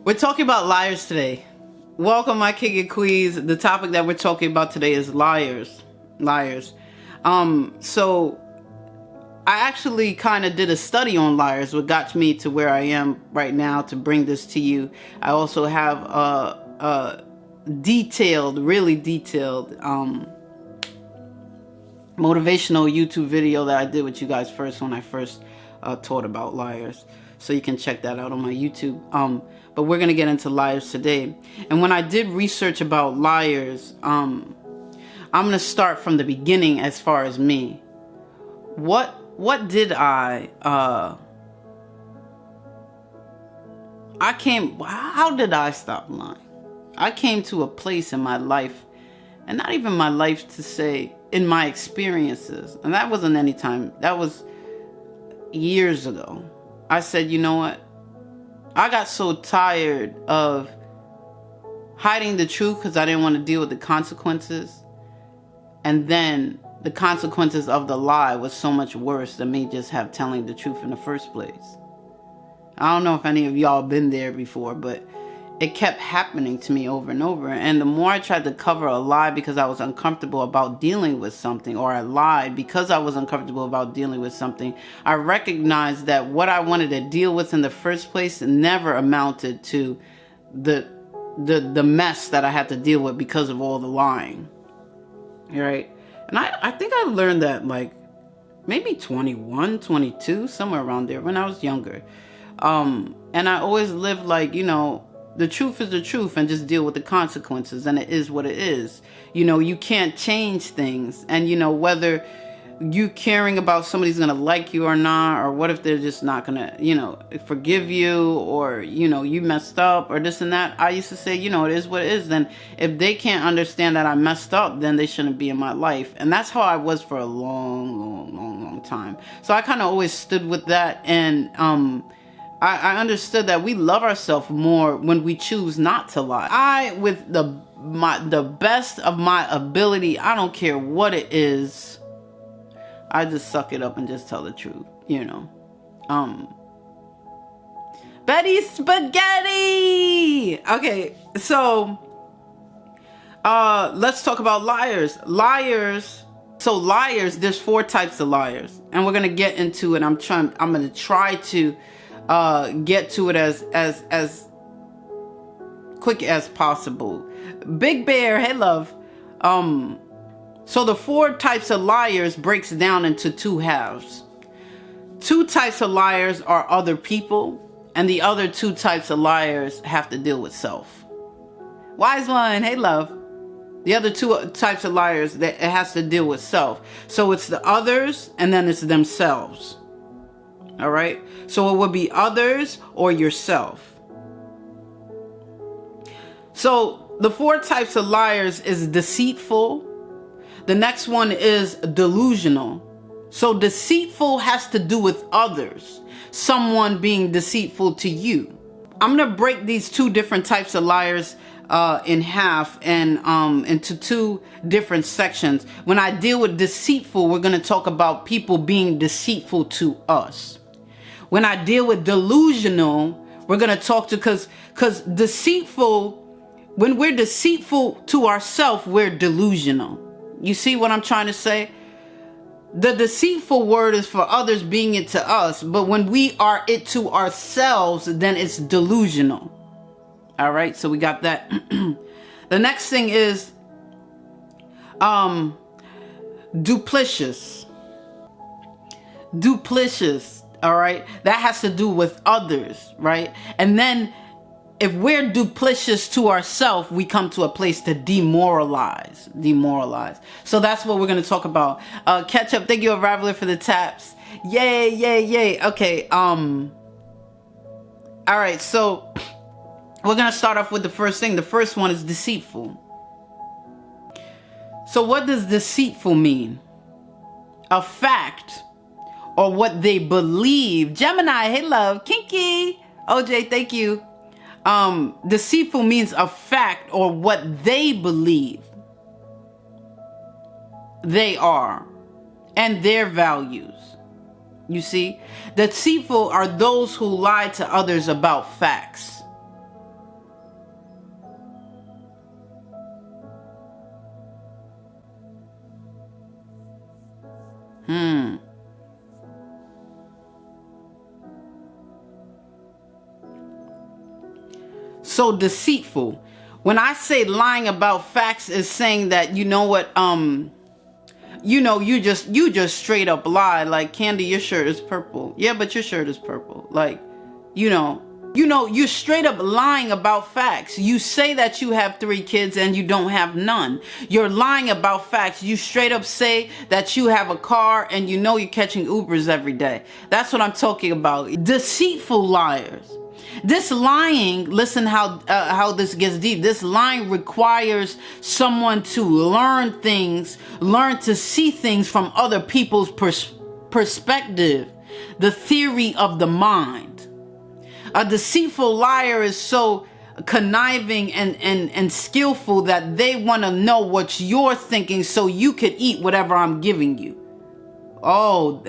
We're talking about liars today. Welcome, my king and queens. The topic that we're talking about today is liars. Liars. So I actually kind of did a study on liars, what got me to where I am right now to bring this to you. I also have a detailed, really detailed, motivational YouTube video that I did with you guys first when I first taught about liars. So you can check that out on my YouTube. But we're going to get into liars today. And when I did research about liars, I'm going to start from the beginning as far as me. What did how did I stop lying? I came to a place in my life, and not even my life to say, in my experiences, and that wasn't any time, that was years ago. I said, you know what? I got so tired of hiding the truth because I didn't want to deal with the consequences. And then the consequences of the lie was so much worse than me just telling the truth in the first place. I don't know if any of y'all been there before, but it kept happening to me over and over. And the more I tried to cover a lie because I was uncomfortable about dealing with something, or I lied because I was uncomfortable about dealing with something, I recognized that what I wanted to deal with in the first place never amounted to the mess that I had to deal with because of all the lying. Right? And I think I learned that like maybe 21, 22, somewhere around there when I was younger. And I always lived like, the truth is the truth and just deal with the consequences, and it is what it is. You can't change things. And whether you caring about somebody's gonna like you or not, or what if they're just not gonna forgive you, or you messed up, or this and that. I used to say, it is what it is. Then if they can't understand that I messed up, then they shouldn't be in my life. And that's how I was for a long time. So I kind of always stood with that. And I understood that we love ourselves more when we choose not to lie. With the best of my ability, I don't care what it is, I just suck it up and just tell the truth, Betty Spaghetti! Okay, so let's talk about liars. So liars, there's 4 types of liars, and we're gonna get into it. I'm gonna try to get to it as quick as possible. Big Bear, hey love. So the 4 types of liars breaks down into 2 halves. 2 types of liars are other people, and the other 2 types of liars have to deal with self. Wise one, hey love. The other 2 types of liars, that it has to deal with self. So it's the others, and then it's themselves. All right, so it would be others or yourself. So the 4 types of liars is deceitful. The next one is delusional. So deceitful has to do with others, someone being deceitful to you. I'm gonna break these 2 different types of liars in half and into 2 different sections. When I deal with deceitful, we're gonna talk about people being deceitful to us. When I deal with delusional, we're going to talk to, because deceitful, when we're deceitful to ourselves, we're delusional. You see what I'm trying to say? The deceitful word is for others being it to us, but when we are it to ourselves, then it's delusional. All right, so we got that. The next thing is duplicitous. Duplicitous. All right, that has to do with others, right? And then if we're duplicitous to ourselves, we come to a place to demoralize. So that's what we're going to talk about. Ketchup, thank you, Raveler, for the taps. Yay. Okay. All right, so we're going to start off with the first thing. The first one is deceitful. So what does deceitful mean? A fact, or what they believe. Gemini, hey love. Kinky, OJ, thank you. Deceitful means a fact or what they believe they are and their values. You see, deceitful are those who lie to others about facts. So deceitful. When I say lying about facts is saying that, you know what, you just straight up lie. Like, Candy, your shirt is purple. Yeah, but your shirt is purple. Like, you're straight up lying about facts. You say that you have 3 kids and you don't have none. You're lying about facts. You straight up say that you have a car and you're catching Ubers every day. That's what I'm talking about. Deceitful liars. This lying, listen how this gets deep. This lying requires someone to learn to see things from other people's perspective. The theory of the mind. A deceitful liar is so conniving and skillful that they want to know what you're thinking so you could eat whatever I'm giving you. Oh,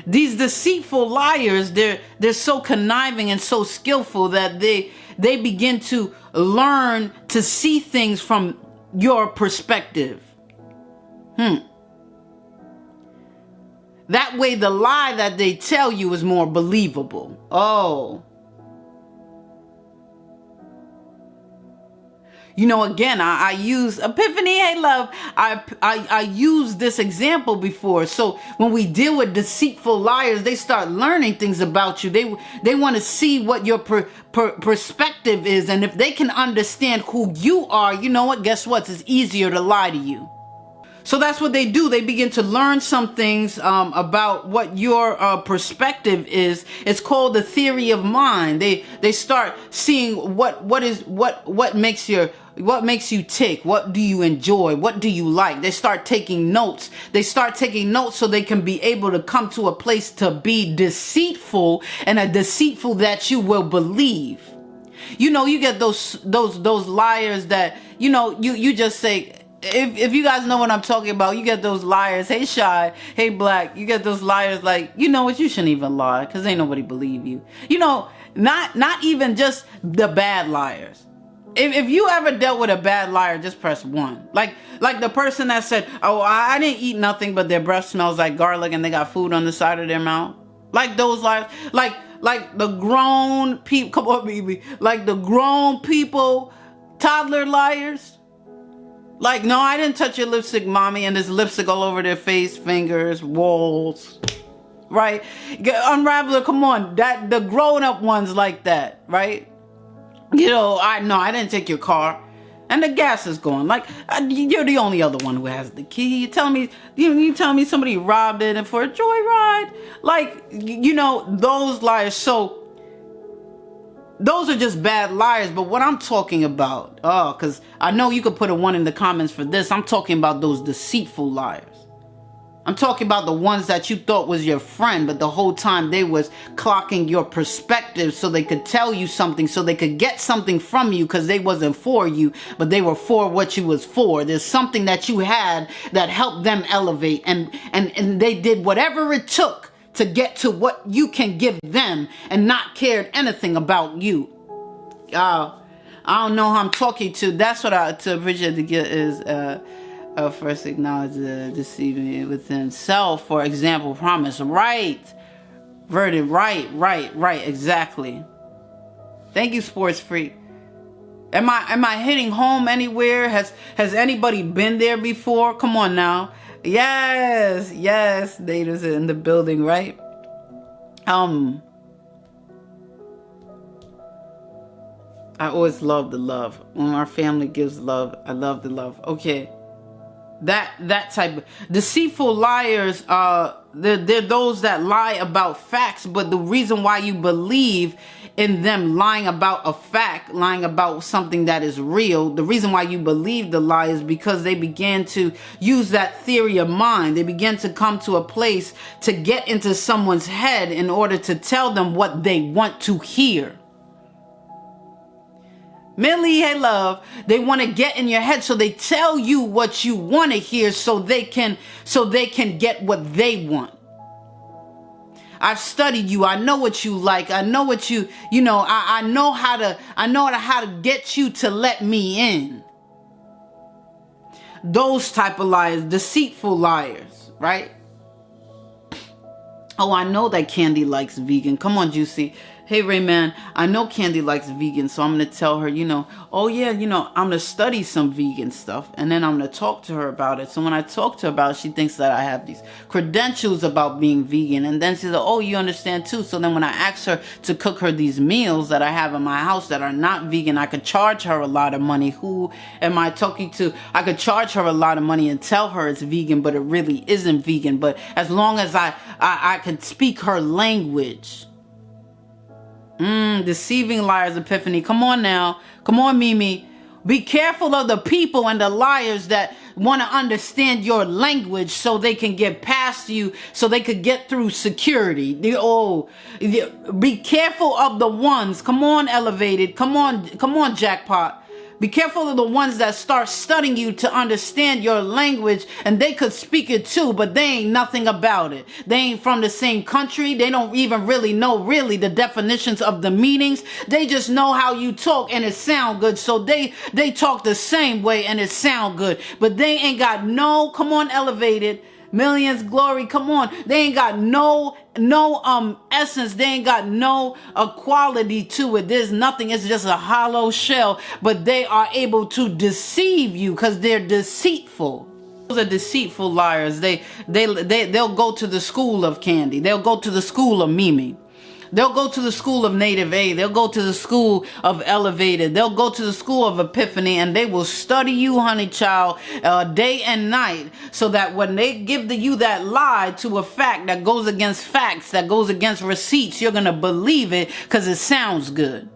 these deceitful liars, they're so conniving and so skillful that they begin to learn to see things from your perspective. That way the lie that they tell you is more believable. Oh. Again, I use Epiphany. Hey, love. I used this example before. So when we deal with deceitful liars, they start learning things about you. They want to see what your perspective is. And if they can understand who you are, you know what? Guess what? It's easier to lie to you. So that's what they do. They begin to learn some things about what your perspective is. It's called the theory of mind. They start seeing what makes you tick. What do you enjoy? What do you like? They start taking notes. So they can be able to come to a place to be deceitful, and a deceitful that you will believe. You get those liars that you just say. If you guys know what I'm talking about, you get those liars. Hey, Shy. Hey, Black. You get those liars like, you know what? You shouldn't even lie because ain't nobody believe you. Not even just the bad liars. If you ever dealt with a bad liar, just press 1. Like the person that said, oh, I didn't eat nothing, but their breath smells like garlic and they got food on the side of their mouth. Like those liars. Like the grown people. Come on, baby. Like the grown people, toddler liars. Like, no, I didn't touch your lipstick, mommy, and there's lipstick all over their face, fingers, walls, right? Unraveler, come on, the grown-up ones like that, right? I didn't take your car, and the gas is gone. Like, you're the only other one who has the key. You tell me somebody robbed it for a joyride. Like, those liars. So those are just bad liars. But what I'm talking about, because I know you could put a 1 in the comments for this. I'm talking about those deceitful liars. I'm talking about the ones that you thought was your friend, but the whole time they was clocking your perspective so they could tell you something, so they could get something from you because they wasn't for you, but they were for what you was for. There's something that you had that helped them elevate, and they did whatever it took to get to what you can give them and not cared anything about you. I don't know who I'm talking to. That's what to Bridget to get is first acknowledge the deceiving within self. For example, promise. Right. Verdant. Right. Exactly. Thank you, Sports Freak. Am I hitting home anywhere? Has anybody been there before? Come on now. Yes, Natives in the building, right? I always love the love. When our family gives love, I love the love. Okay. That type of deceitful liars, they're those that lie about facts, but the reason why you believe in them lying about a fact, lying about something that is real, the reason why you believe the lie is because they began to use that theory of mind. They began to come to a place to get into someone's head in order to tell them what they want to hear. Millie, hey love, they want to get in your head, so they tell you what you want to hear so they can get what they want. I've studied you. I know what you like. I know what I know how to get you to let me in. those type of liars, deceitful liars, right? Oh, I know that Candy likes vegan. Come on, Juicy. Hey, Rayman, I know Candy likes vegan, so I'm going to tell her, oh, yeah, I'm going to study some vegan stuff, and then I'm going to talk to her about it. So when I talk to her about it, she thinks that I have these credentials about being vegan, and then she's like, oh, you understand too. So then when I ask her to cook her these meals that I have in my house that are not vegan, I could charge her a lot of money. Who am I talking to? I could charge her a lot of money and tell her it's vegan, but it really isn't vegan. But as long as I could speak her language. Deceiving liars, Epiphany. Come on now. Come on, Mimi. Be careful of the people and the liars that want to understand your language so they can get past you, so they could get through security. Be careful of the ones. Come on, Elevated. Come on, Jackpot. Be careful of the ones that start studying you to understand your language, and they could speak it too, but they ain't nothing about it. They ain't from the same country. They don't even really know the definitions of the meanings. They just know how you talk and it sound good. So they talk the same way and it sound good, but they ain't got no, come on, Elevated. Millions Glory, come on. They ain't got no essence. They ain't got no quality to it. There's nothing. It's just a hollow shell. But they are able to deceive you because they're deceitful. Those are deceitful liars. They'll go to the school of Candy. They'll go to the school of Mimi. They'll go to the school of Native A. They'll go to the school of Elevated. They'll go to the school of Epiphany, and they will study you, honey child, day and night, so that when they give you that lie to a fact that goes against facts, that goes against receipts, you're going to believe it because it sounds good,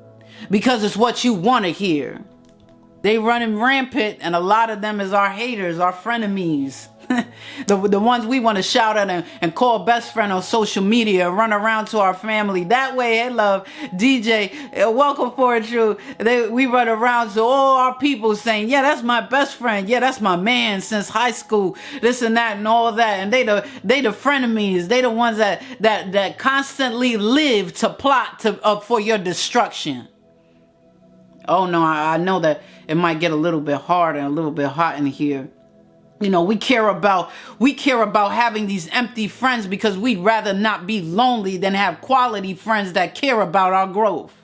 because it's what you want to hear. They running rampant, and a lot of them is our haters, our frenemies. the ones we want to shout at and call best friend on social media, run around to our family that way. Hey, love, DJ, welcome for it, true. We run around to all our people saying, yeah, that's my best friend. Yeah, that's my man since high school. This and that and all that. And they the frenemies. They the ones that constantly live to plot for your destruction. Oh no, I know that it might get a little bit hard and a little bit hot in here. We care about having these empty friends because we'd rather not be lonely than have quality friends that care about our growth.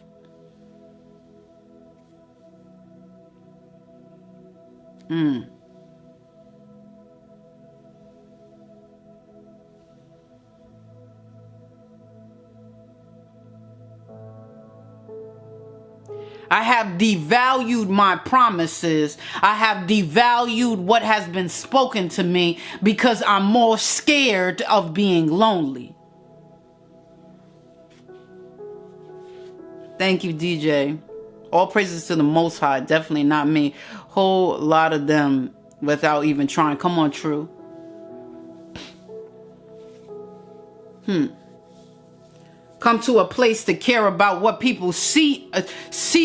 I have devalued my promises. I have devalued what has been spoken to me because I'm more scared of being lonely. Thank you, DJ. All praises to the Most High. Definitely not me. Whole lot of them without even trying. Come on, True. Come to a place to care about what people see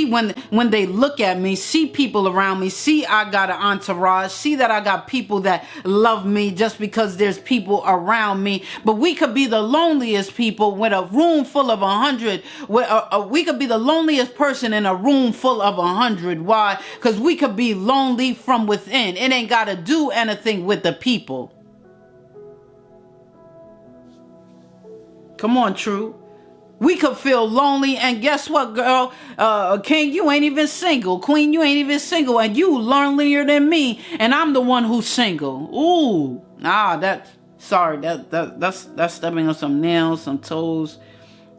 when they look at me, see people around me, see I got an entourage, see that I got people that love me just because there's people around me. But we could be the loneliest people with a room full of 100. We could be the loneliest person in a room full of 100. Why? Because we could be lonely from within. It ain't got to do anything with the people. Come on, True. We could feel lonely, and guess what, girl? King, you ain't even single. Queen, you ain't even single, and you lonelier than me, and I'm the one who's single. Ooh, that's stepping on some nails, some toes,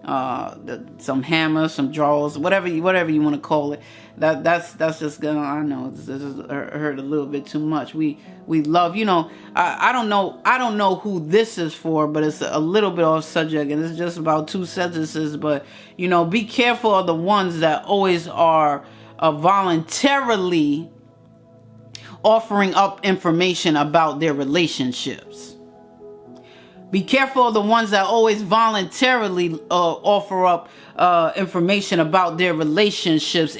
some hammers, some jaws, whatever you want to call it. That's just gonna. I know this is hurt a little bit too much. We love, I don't know who this is for, but it's a little bit off subject, and it's just about 2 sentences. But be careful of the ones that always are voluntarily offering up information about their relationships. Be careful of the ones that always voluntarily offer up information about their relationships.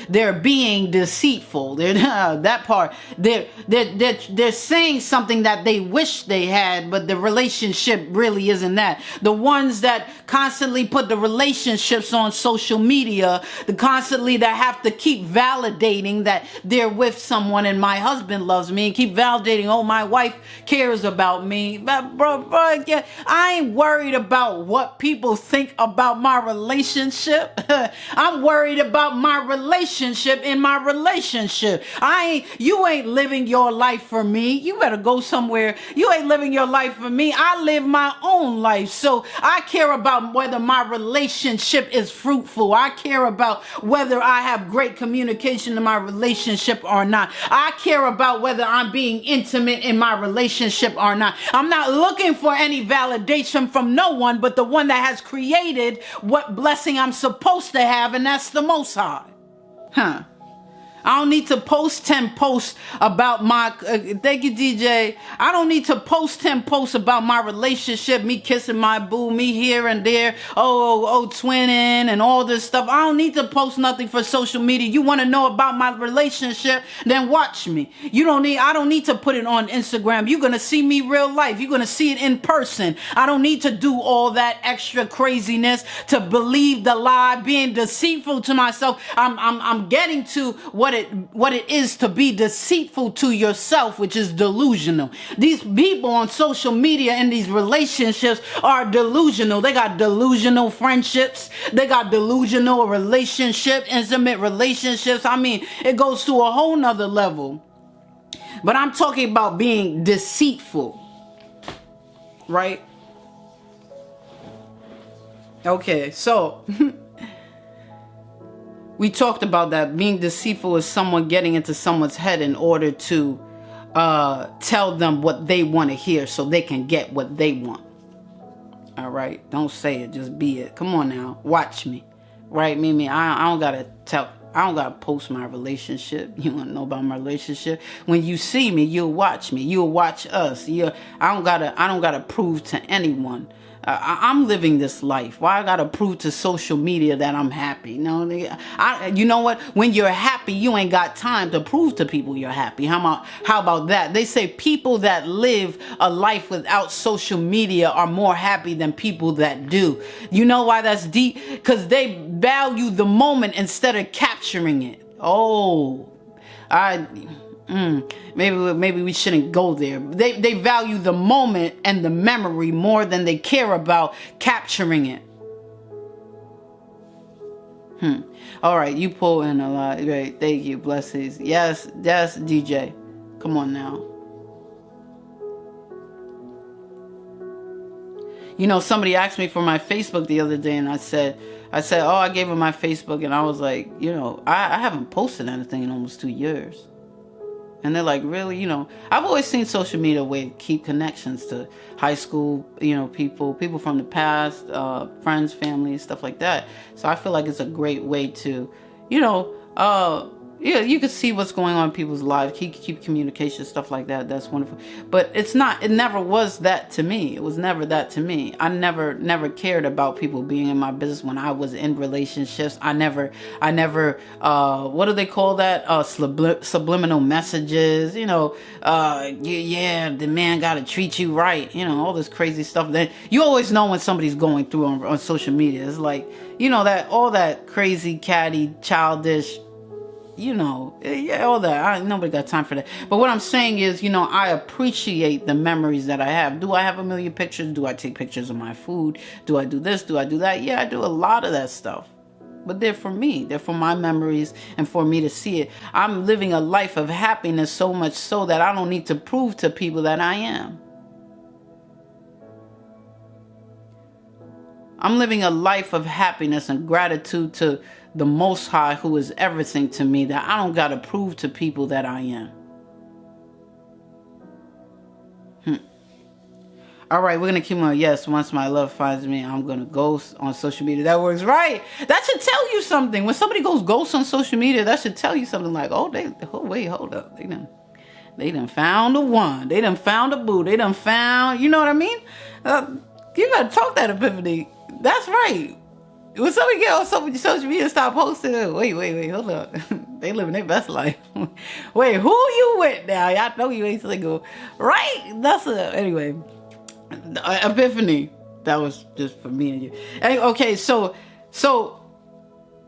They're being deceitful. They're that part. They're saying something that they wish they had, but the relationship really isn't that. The ones that constantly put the relationships on social media, constantly that have to keep validating that they're with someone and my husband loves me, and keep validating, oh, my wife cares about me. But bro, yeah, I ain't worried about what people think about my relationship. I'm worried about my relationship in my relationship. You ain't living your life for me. You better go somewhere. You ain't living your life for me. I live my own life. So I care about whether my relationship is fruitful. I care about whether I have great communication in my relationship or not. I care about whether I'm being intimate in my relationship or not. I'm not looking for any validation from no one but the one that has created what blessing I'm supposed to have, and that's the Most High. I don't need to post 10 posts about my, thank you, DJ. I don't need to post 10 posts about my relationship, me kissing my boo, me here and there, twinning and all this stuff. I don't need to post nothing for social media. You want to know about my relationship, then watch me. I don't need to put it on Instagram. You're going to see me real life. You're going to see it in person. I don't need to do all that extra craziness to believe the lie, being deceitful to myself. I'm getting to what it is to be deceitful to yourself, which is delusional. These people on social media and these relationships are delusional. They got delusional friendships. They got delusional intimate relationships. I mean, it goes to a whole nother level. But I'm talking about being deceitful, right? Okay, so we talked about that. Being deceitful is someone getting into someone's head in order to tell them what they want to hear so they can get what they want. All right? Don't say it, just be it. Come on now. Watch me. Right, Mimi? I don't gotta post my relationship. You want to know about my relationship? When you see me, you'll watch me. You'll watch us. I don't gotta prove to anyone. I'm living this life. Why I gotta prove to social media that I'm happy? No, you know what? When you're happy, you ain't got time to prove to people you're happy. How about that? They say people that live a life without social media are more happy than people that do. You know why that's deep? Because they value the moment instead of capturing it. Maybe we shouldn't go there. They value the moment and the memory more than they care about capturing it. All right, you pull in a lot. Great, thank you, blessings. Yes, DJ. Come on now. You know, somebody asked me for my Facebook the other day, and I said, I gave her my Facebook, and I was like, I haven't posted anything in almost 2 years. And they're like, really? I've always seen social media a way to keep connections to high school, people from the past, friends, family, stuff like that. So I feel like it's a great way to, you can see what's going on in people's lives, keep communication, stuff like that. That's wonderful. But it never was that to me. It was never that to me. I never cared about people being in my business when I was in relationships. I never, what do they call that? Subliminal messages, the man got to treat you right. All this crazy stuff that you always know when somebody's going through on social media. It's like, that all that crazy, catty, childish, all that. Nobody got time for that. But what I'm saying is, I appreciate the memories that I have. Do I have a million pictures? Do I take pictures of my food? Do I do this? Do I do that? Yeah, I do a lot of that stuff. But they're for me. They're for my memories and for me to see it. I'm living a life of happiness, so much so that I don't need to prove to people that I am. I'm living a life of happiness and gratitude to the Most High, who is everything to me, that I don't got to prove to people that I am. All right, we're going to keep on. Yes, once my love finds me, I'm going to ghost on social media. That works, right? That should tell you something. When somebody goes ghost on social media, that should tell you something like, wait, hold up. They done found the one. They done found a boo. They done found, you know what I mean? You got to talk that, Epiphany. That's right. When somebody get on social media, stop posting it. Wait, hold up. They living their best life. Wait, who you with now? Y'all know you ain't single, right? That's anyway. Epiphany. That was just for me and you. Okay, so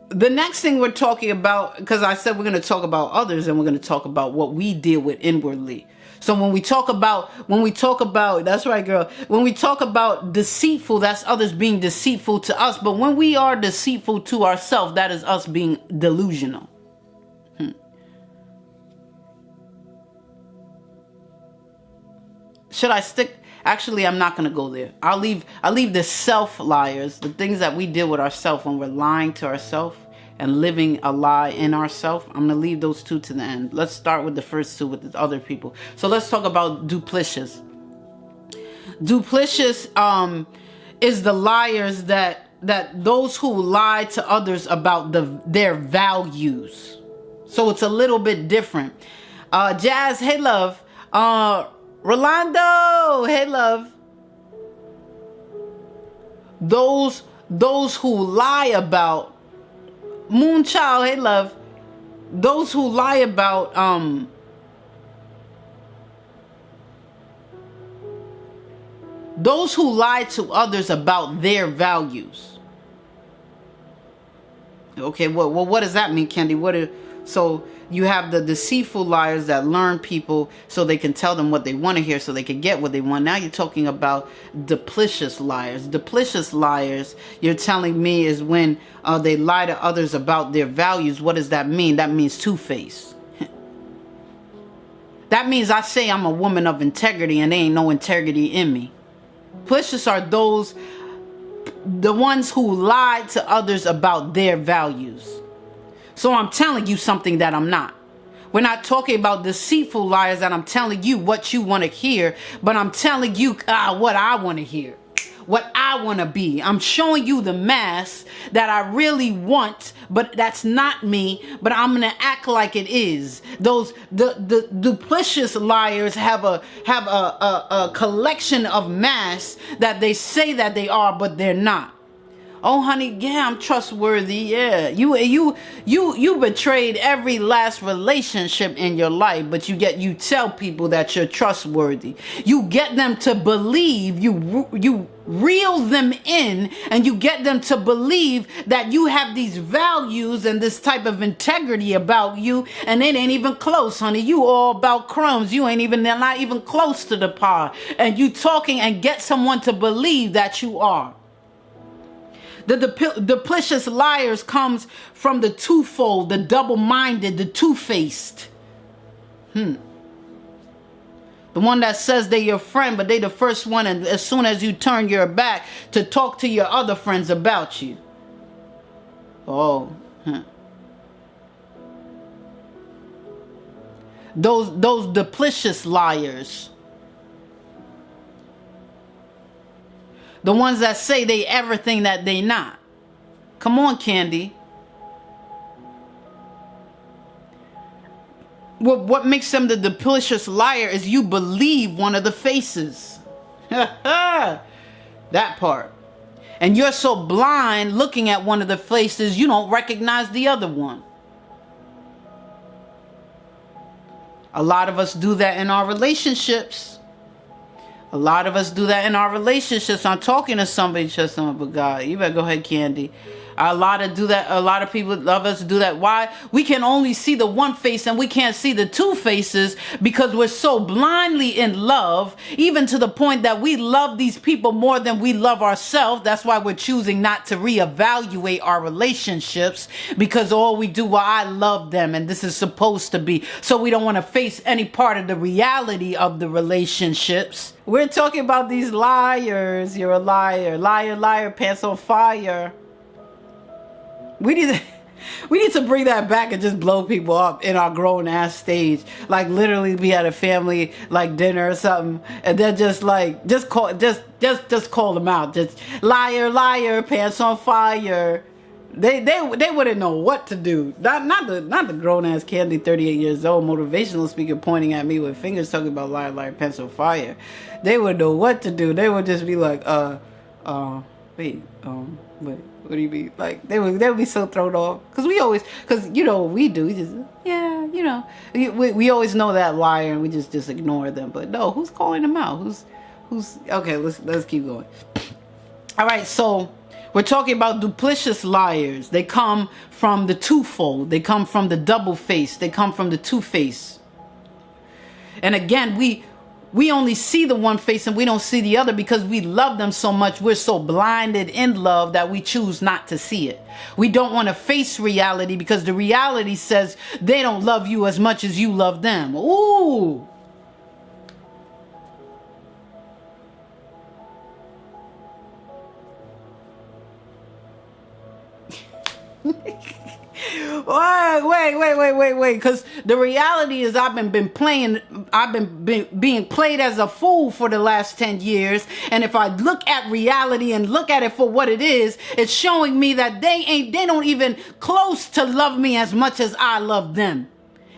the next thing we're talking about, because I said we're going to talk about others and we're going to talk about what we deal with inwardly. So when we talk about, that's right, girl. When we talk about deceitful, that's others being deceitful to us. But when we are deceitful to ourselves, that is us being delusional. Should I stick? Actually, I'm not going to go there. I'll leave the self liars, the things that we deal with ourselves when we're lying to ourselves and living a lie in ourselves. I'm going to leave those two to the end. Let's start with the first two with the other people. So let's talk about duplicitous. Duplicitous is the liars that those who lie to others about their values. So it's a little bit different. Jazz, hey love. Rolando, hey love. Those who lie about Moonchild, hey love. Those who lie about those who lie to others about their values. Okay, well, what does that mean, Candy? So you have the deceitful liars that learn people so they can tell them what they want to hear so they can get what they want. Now you're talking about duplicitous liars. Duplicitous liars, you're telling me, is when they lie to others about their values. What does that mean? That means two-faced. That means I say I'm a woman of integrity and there ain't no integrity in me. Duplicitous are the ones who lie to others about their values. So I'm telling you something that I'm not. We're not talking about deceitful liars that I'm telling you what you want to hear, but I'm telling you what I want to hear, what I want to be. I'm showing you the mask that I really want, but that's not me, but I'm going to act like it is. The duplicitous liars have a collection of masks that they say that they are, but they're not. Oh, honey, yeah, I'm trustworthy. Yeah, you betrayed every last relationship in your life, but you tell people that you're trustworthy. You get them to believe, you reel them in, and you get them to believe that you have these values and this type of integrity about you, and it ain't even close, honey. You all about crumbs. They're not even close to the par. And you talking and get someone to believe that you are. The duplicitous liars comes from the twofold, the double-minded, the two-faced. The one that says they're your friend, but they the first one, and as soon as you turn your back, to talk to your other friends about you. Oh. Those duplicitous liars. The ones that say they everything that they not. Come on, Candy. What makes them the duplicitous liar is you believe one of the faces. That part. And you're so blind looking at one of the faces, you don't recognize the other one. A lot of us do that in our relationships. A lot of us do that in our relationships. I'm talking to somebody, just but God, you better go ahead, Candy. A lot of people love us do that. Why? We can only see the one face and we can't see the two faces because we're so blindly in love, even to the point that we love these people more than we love ourselves. That's why we're choosing not to reevaluate our relationships, because all we do, well, I love them and this is supposed to be. So we don't want to face any part of the reality of the relationships. We're talking about these liars. You're a liar. Liar, liar, pants on fire. We need to bring that back and just blow people up in our grown ass stage. Like literally be at a family like dinner or something, and then just call them out. Just liar, liar, pants on fire. They wouldn't know what to do. Not the grown ass Candy, 38 years old, motivational speaker pointing at me with fingers talking about liar, liar, pants on fire. They wouldn't know what to do. They would just be like, What do you mean? Like they would be so thrown off because you know what we do. We just we always know that liar and we just ignore them. But no, who's calling them out? Who's okay? Let's keep going. All right, so we're talking about duplicitous liars. They come from the twofold. They come from the double face. They come from the two face. And again, we only see the one face and we don't see the other because we love them so much. We're so blinded in love that we choose not to see it. We don't want to face reality because the reality says they don't love you as much as you love them. Ooh. Wait. Because the reality is I've been being played as a fool for the last 10 years. And if I look at reality and look at it for what it is, it's showing me that they don't even close to love me as much as I love them.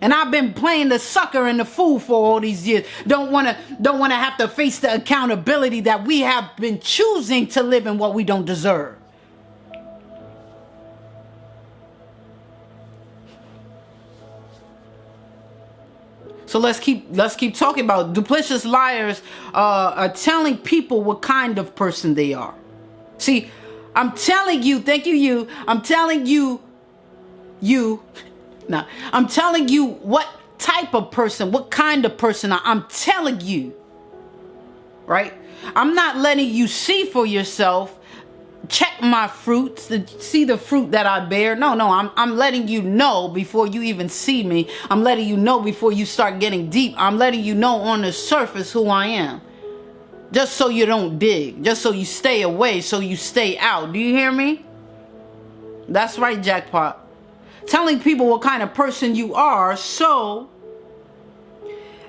And I've been playing the sucker and the fool for all these years. Don't want to have to face the accountability that we have been choosing to live in what we don't deserve. So let's keep talking about duplicitous liars are telling people what kind of person they are. See, I'm telling you, thank you. I'm telling you. Now, I'm telling you what type of person, what kind of person I'm telling you. Right? I'm not letting you see for yourself. Check my fruits to see the fruit that I bear. No, I'm letting you know before you even see me. I'm letting you know before you start getting deep. I'm letting you know on the surface who I am. Just so you don't dig. Just so you stay away, so you stay out. Do you hear me? That's right, jackpot. Telling people what kind of person you are so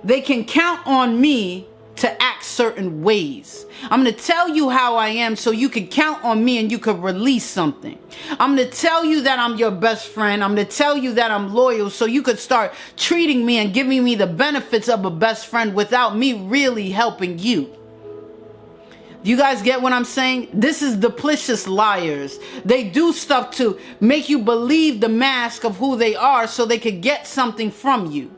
they can count on me to act certain ways. I'm going to tell you how I am so you can count on me and you can release something. I'm going to tell you that I'm your best friend. I'm going to tell you that I'm loyal so you could start treating me and giving me the benefits of a best friend without me really helping you. Do you guys get what I'm saying? This is duplicitous liars. They do stuff to make you believe the mask of who they are so they could get something from you.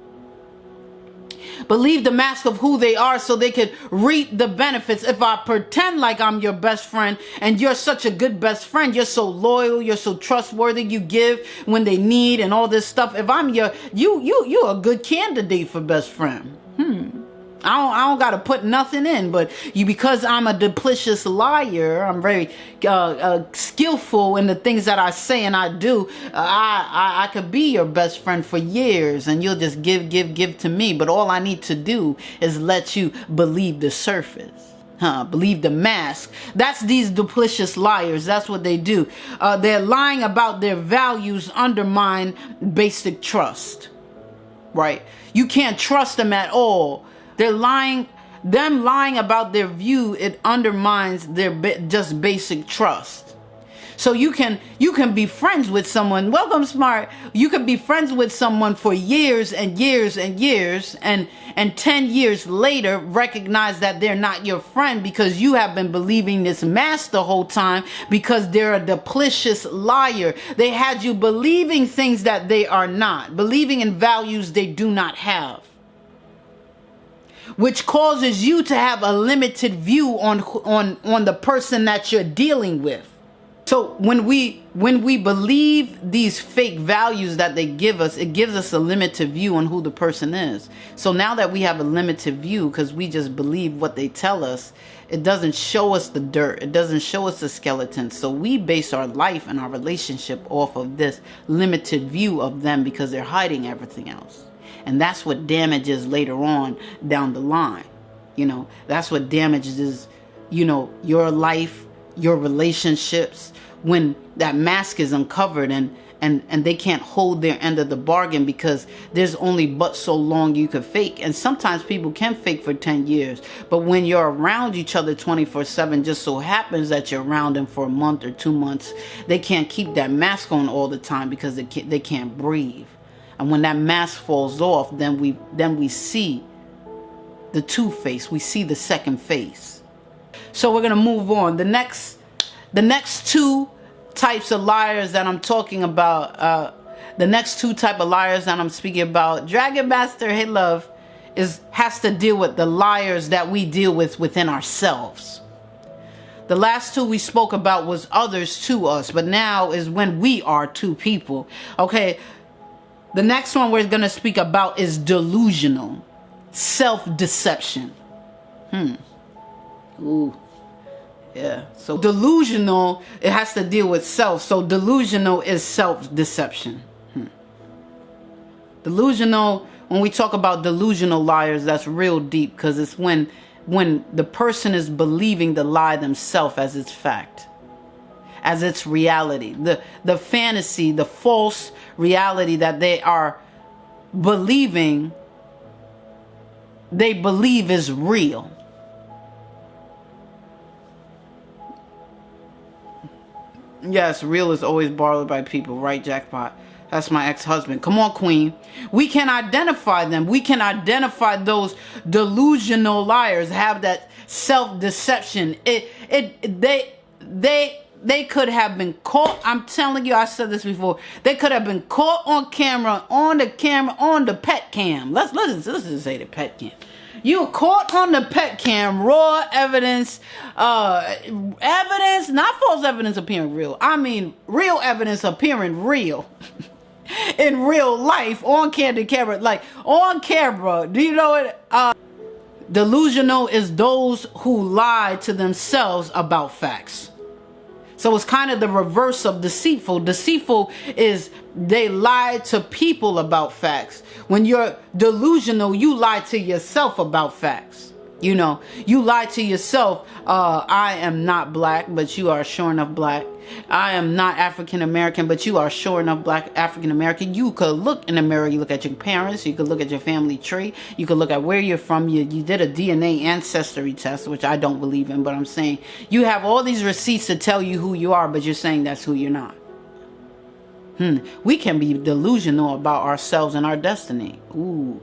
Believe the mask of who they are so they could reap the benefits. If I pretend like I'm your best friend and you're such a good best friend, you're so loyal, you're so trustworthy, you give when they need and all this stuff. If I'm you're a good candidate for best friend. I don't got to put nothing in, but because I'm a duplicitous liar, I'm very skillful in the things that I say and I do. I could be your best friend for years and you'll just give to me. But all I need to do is let you believe the surface. Believe the mask. That's these duplicitous liars. That's what they do. They're lying about their values, undermine basic trust. Right? You can't trust them at all. They're lying. Them lying about their view, it undermines their just basic trust. So you can be friends with someone. Welcome, Smart. You could be friends with someone for years and years and years, and 10 years later recognize that they're not your friend because you have been believing this mask the whole time because they're a duplicitous liar. They had you believing things that they are not, believing in values they do not have, which causes you to have a limited view on the person that you're dealing with. So when we believe these fake values that they give us, it gives us a limited view on who the person is. So now that we have a limited view because we just believe what they tell us, it doesn't show us the dirt. It doesn't show us the skeleton. So we base our life and our relationship off of this limited view of them because they're hiding everything else. And that's what damages later on down the line. That's what damages, your life, your relationships, when that mask is uncovered and they can't hold their end of the bargain because there's only but so long you could fake. And sometimes people can fake for 10 years. But when you're around each other 24/7, just so happens that you're around them for a month or 2 months, they can't keep that mask on all the time because they can't breathe. And when that mask falls off, then we see the two face. We see the second face. So we're gonna move on. The next two types of liars that I'm talking about, the next two type of liars that I'm speaking about, Dragon Master, hey love, has to deal with the liars that we deal with within ourselves. The last two we spoke about was others to us, but now is when we are to people. Okay, the next one we're going to speak about is delusional, self-deception. Ooh. Yeah, so delusional, it has to deal with self. So delusional is self-deception. Delusional, when we talk about delusional liars, that's real deep, because it's when the person is believing the lie themselves as its fact, as its reality. The fantasy, the false reality that they are believing, they believe is real. Yes, real is always borrowed by people, right, Jackpot? That's my ex-husband. Come on, Queen. We can identify them. We can identify those delusional liars, have that self-deception. They could have been caught. I'm telling you, I said this before. They could have been caught on camera, on the pet cam. Let's just say the pet cam. You caught on the pet cam, raw evidence, evidence, not false evidence appearing real. I mean, real evidence appearing real. In real life, on candid camera, like on camera. Do you know what? Delusional is those who lie to themselves about facts. So it's kind of the reverse of deceitful. Deceitful is they lie to people about facts. When you're delusional, you lie to yourself about facts. You know, you lie to yourself. I am not black, but you are sure enough black. I am not African American, but you are sure enough black African American. You could look in the mirror. You look at your parents. You could look at your family tree. You could look at where you're from. You did a DNA ancestry test, which I don't believe in, but I'm saying you have all these receipts to tell you who you are, but you're saying that's who you're not. We can be delusional about ourselves and our destiny. Ooh,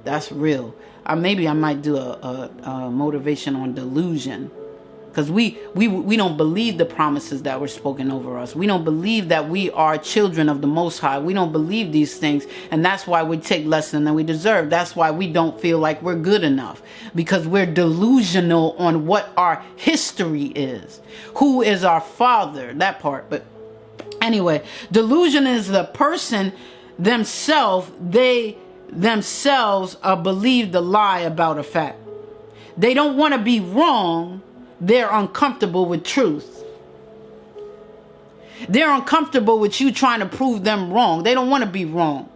that's real. Maybe I might do a motivation on delusion, because we don't believe the promises that were spoken over us. We don't believe that we are children of the Most High. We don't believe these things, and that's why we take less than we deserve. That's why we don't feel like we're good enough, because we're delusional on what our history is, who is our father, that part. But anyway, delusion is the person themselves, believe the lie about a fact. They don't want to be wrong. They're uncomfortable with truth. They're uncomfortable with you trying to prove them wrong. They don't want to be wrong.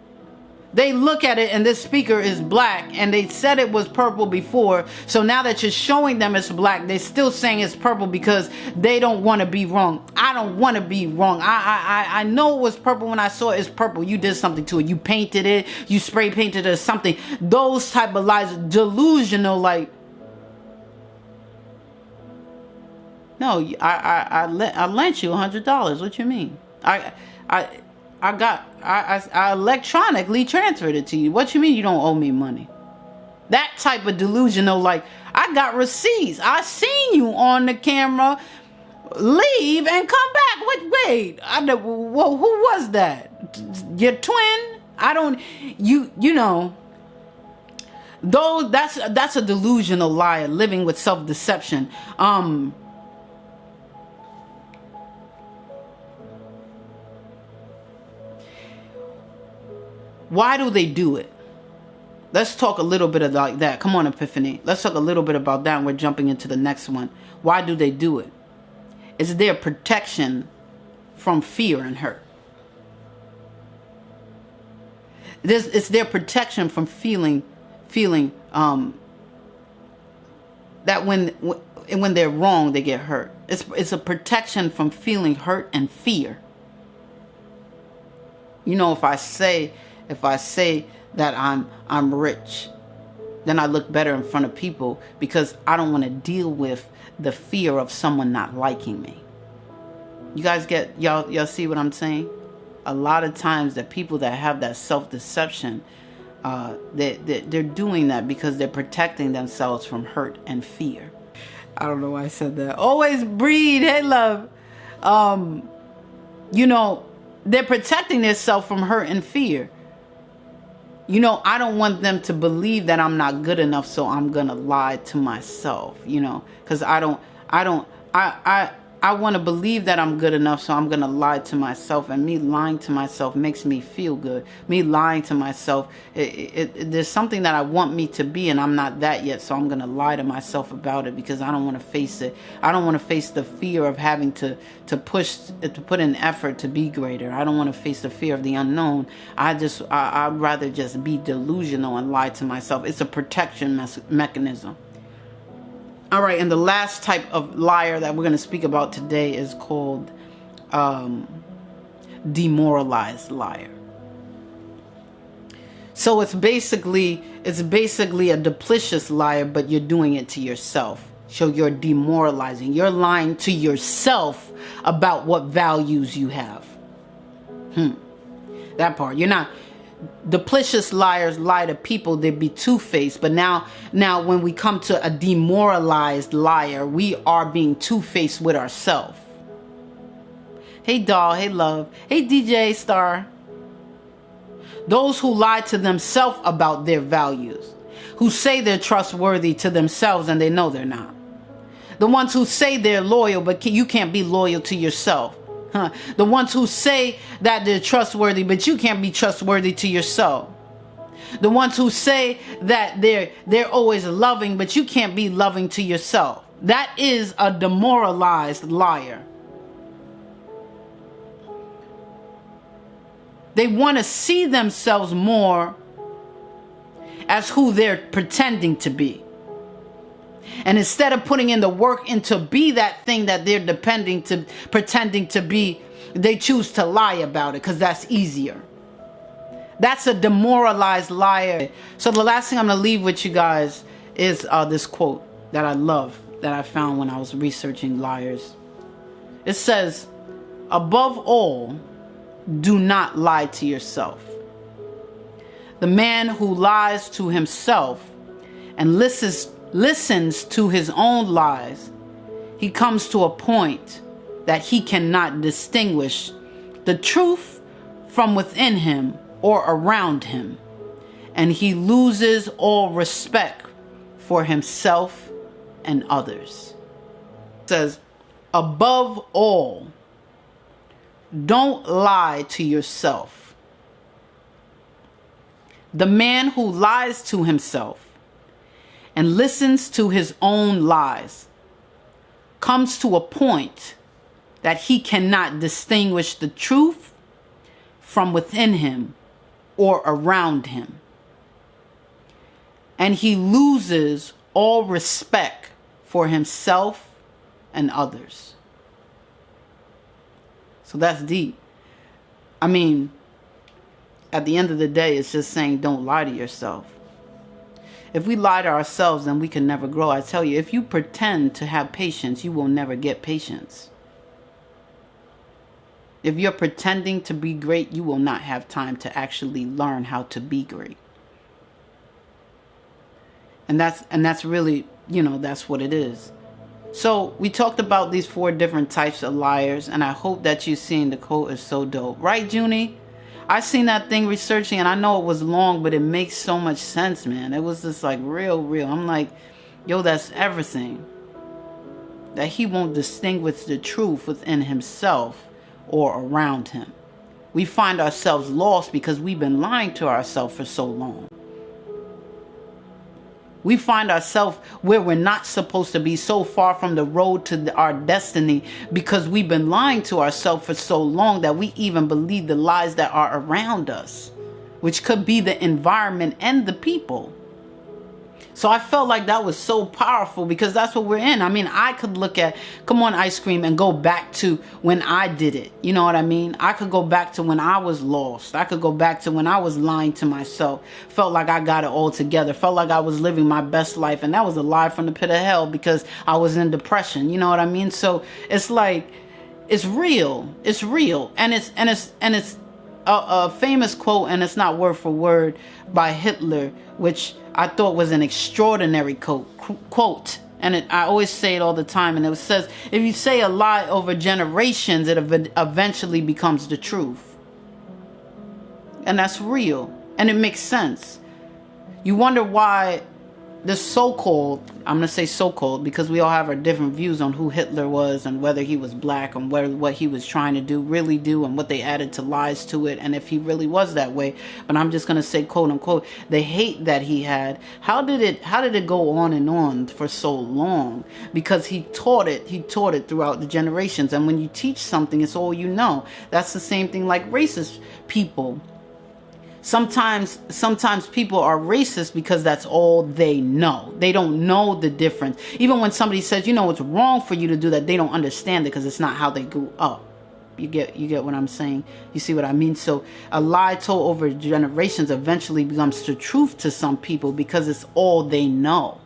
They look at it and this speaker is black and they said it was purple before. So now that you're showing them it's black, they're still saying it's purple because they don't want to be wrong. I don't want to be wrong. I know it was purple when I saw it's purple. You did something to it. You painted it. You spray painted it or something. Those type of lies, delusional, like, no, I lent you $100. What you mean? I electronically transferred it to you. What you mean you don't owe me money? That type of delusional, like, I got receipts. I seen you on the camera leave and come back. Wait, well, who was that? Your twin? I don't, you know, though that's a delusional liar living with self-deception. Why do they do it? Let's talk a little bit about that. Come on, Epiphany. Let's talk a little bit about that, and we're jumping into the next one. Why do they do it? It's their protection from fear and hurt. It's their protection from feeling that when they're wrong, they get hurt. It's a protection from feeling hurt and fear. You know, if I say that I'm rich, then I look better in front of people because I don't want to deal with the fear of someone not liking me. You guys get, y'all see what I'm saying? A lot of times the people that have that self-deception, they're doing that because they're protecting themselves from hurt and fear. I don't know why I said that. Always breed. Hey, love. You know, they're protecting themselves from hurt and fear. You know, I don't want them to believe that I'm not good enough, so I'm going to lie to myself, you know, because I want to believe that I'm good enough, so I'm going to lie to myself. And me lying to myself makes me feel good. Me lying to myself, there's something that I want me to be, and I'm not that yet, so I'm going to lie to myself about it because I don't want to face it. I don't want to face the fear of having to put in effort to be greater. I don't want to face the fear of the unknown. I'd rather just be delusional and lie to myself. It's a protection mechanism. All right, and the last type of liar that we're going to speak about today is called demoralized liar. So it's basically a duplicitous liar, but you're doing it to yourself. So you're demoralizing. You're lying to yourself about what values you have. That part. You're not. Duplicitous liars lie to people, they'd be two-faced. But now when we come to a demoralized liar, we are being two-faced with ourselves. Hey doll, hey love, hey DJ Star. Those who lie to themselves about their values, who say they're trustworthy to themselves and they know they're not. The ones who say they're loyal, but you can't be loyal to yourself. The ones who say that they're trustworthy, but you can't be trustworthy to yourself. The ones who say that they're always loving, but you can't be loving to yourself. That is a demoralized liar. They want to see themselves more as who they're pretending to be. And instead of putting in the work into be that thing that they're pretending to be, they choose to lie about it because that's easier. That's a demoralized liar. So the last thing I'm going to leave with you guys is this quote that I love, that I found when I was researching liars. It says, above all, do not lie to yourself. The man who lies to himself and listens to his own lies, he comes to a point that he cannot distinguish the truth from within him or around him, and he loses all respect for himself and others. It says, above all, don't lie to yourself. The man who lies to himself and listens to his own lies comes to a point that he cannot distinguish the truth from within him or around him. And he loses all respect for himself and others. So that's deep. I mean, at the end of the day, it's just saying don't lie to yourself. If we lie to ourselves, then we can never grow. I tell you, if you pretend to have patience, you will never get patience. If you're pretending to be great, you will not have time to actually learn how to be great. And that's really, that's what it is. So we talked about these 4 different types of liars, and I hope that you've seen the quote is so dope. Right, Junie? I seen that thing researching, and I know it was long, but it makes so much sense, man. It was just like real. I'm like, yo, that's everything. That he won't distinguish the truth within himself or around him. We find ourselves lost because we've been lying to ourselves for so long. We find ourselves where we're not supposed to be, so far from the road to our destiny, because we've been lying to ourselves for so long that we even believe the lies that are around us, which could be the environment and the people. So I felt like that was so powerful because that's what we're in. I mean, I could look at Come On Ice Cream and go back to when I did it. You know what I mean? I could go back to when I was lost. I could go back to when I was lying to myself. Felt like I got it all together. Felt like I was living my best life. And that was a lie from the pit of hell because I was in depression. You know what I mean? So it's like, it's real. It's real. And it's a famous quote, and it's not word for word, by Hitler, which I thought was an extraordinary quote. And I always say it all the time. And it says, if you say a lie over generations, it eventually becomes the truth. And that's real. And it makes sense. You wonder why the so-called, I'm going to say so-called because we all have our different views on who Hitler was and whether he was black and what he was trying to do and what they added to lies to it and if he really was that way. But I'm just going to say, quote unquote, the hate that he had. How did it go on and on for so long? Because he taught it throughout the generations. And when you teach something, it's all you know. That's the same thing like racist people. Sometimes people are racist because that's all they know. They don't know the difference. Even when somebody says, you know, it's wrong for you to do that, they don't understand it because it's not how they grew up. You get what I'm saying? You see what I mean? So a lie told over generations eventually becomes the truth to some people because it's all they know.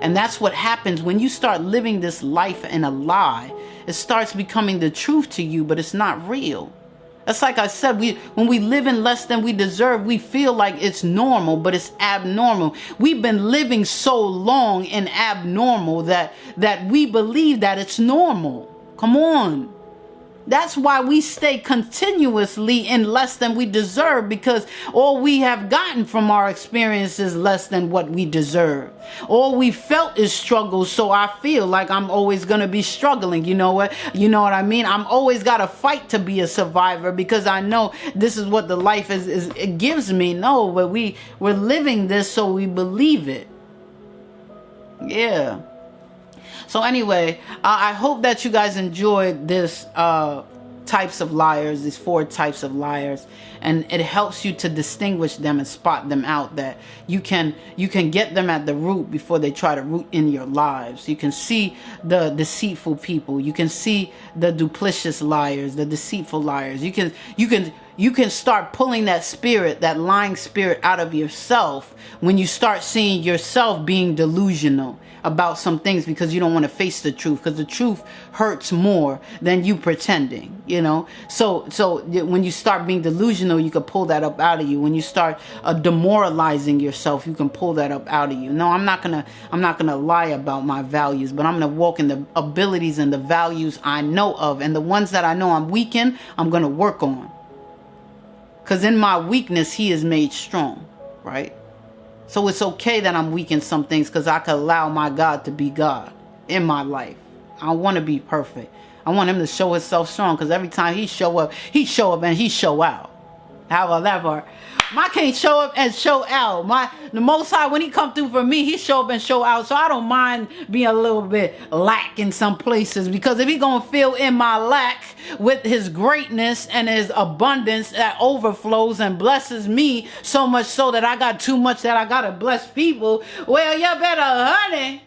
And that's what happens when you start living this life in a lie. It starts becoming the truth to you, but it's not real. That's like I said, when we live in less than we deserve, we feel like it's normal, but it's abnormal. We've been living so long in abnormal that we believe that it's normal. Come on. That's why we stay continuously in less than we deserve, because all we have gotten from our experience is less than what we deserve. All we felt is struggle, so I feel like I'm always going to be struggling. You know what I mean? I'm always got to fight to be a survivor because I know this is what the life it gives me. No, but we're living this so we believe it. Yeah. So anyway, I hope that you guys enjoyed this types of liars, these 4 types of liars, and it helps you to distinguish them and spot them out, that you can get them at the root before they try to root in your lives. You can see the deceitful people. You can see the duplicitous liars, the deceitful liars. You can start pulling that spirit, that lying spirit out of yourself when you start seeing yourself being delusional about some things because you don't want to face the truth, because the truth hurts more than you pretending, you know. So when you start being delusional, you can pull that up out of you. When you start demoralizing yourself, you can pull that up out of you. No, I'm not gonna lie about my values, but I'm gonna walk in the abilities and the values I know of, and the ones that I know I'm weak in, I'm gonna work on. Because in my weakness, he is made strong, right? So it's okay that I'm weak in some things because I can allow my God to be God in my life. I want to be perfect. I want him to show himself strong because every time he show up and he show out. How about that part? I can't show up and show out. The Most High, when he come through for me, he show up and show out. So I don't mind being a little bit lack in some places, because if he gonna fill in my lack with his greatness and his abundance that overflows and blesses me so much so that I got too much that I gotta bless people, well, you better, honey,